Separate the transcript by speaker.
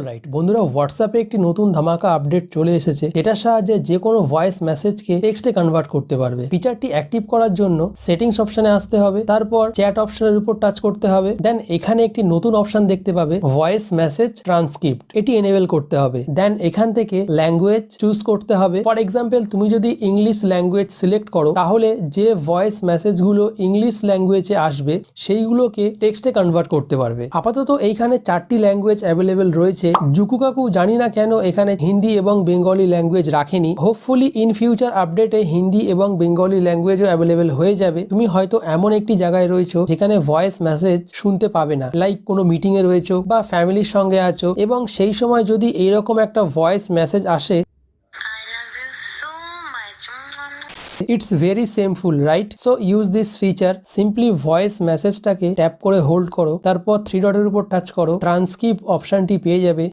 Speaker 1: Alright বন্ধুরা, হোয়াটসঅ্যাপে একটি নতুন ধামাকা আপডেট চলে এসেছে, এটার সাহায্যে যে কোনো ভয়েস মেসেজকে টেক্সটে কনভার্ট করতে পারবে। ফিচারটি অ্যাক্টিভ করার জন্য সেটিংস অপশনে আসতে হবে, তারপর চ্যাট অপশনের উপর টাচ করতে হবে, দেন এখানে একটি নতুন অপশন দেখতে পাবে ভয়েস মেসেজ ট্রান্সক্রিপ্ট, এটি এনেবল করতে হবে। দেন এখান থেকে ল্যাঙ্গুয়েজ চুজ করতে হবে। ফর এক্সাম্পল, তুমি যদি ইংলিশ ল্যাঙ্গুয়েজ সিলেক্ট করো, তাহলে যে ভয়েস মেসেজগুলো ইংলিশ ল্যাঙ্গুয়েজে আসবে সেইগুলোকে টেক্সটে কনভার্ট করতে পারবে। আপাতত এইখানে 4টি ল্যাঙ্গুয়েজ অ্যাভেলেবেল রয়েছে। জুকু কাকু জানি না কেন এখানে হিন্দি এবং বেঙ্গলি ল্যাঙ্গুয়েজ রাখেনি। হোপফুলি ইন ফিউচার আপডেটে হিন্দি এবং বেঙ্গলি ল্যাঙ্গুয়েজও অ্যাভেলেবেল হয়ে যাবে। তুমি হয়তো এমন একটি জায়গায় রয়েছো যেখানে ভয়েস মেসেজ শুনতে পাবে না, লাইক কোনো মিটিং এ রয়েছো বা ফ্যামিলির সঙ্গে আছো, এবং সেই সময় যদি এইরকম একটা ভয়েস মেসেজ আসে, it's very shameful, right? So use this feature. Simply voice মেসেজটাকে ট্যাপ করে হোল্ড করো, তারপর 3 ডটের উপর টাচ করো, ট্রান্সক্রিপ্ট অপশনটি পেয়ে যাবে।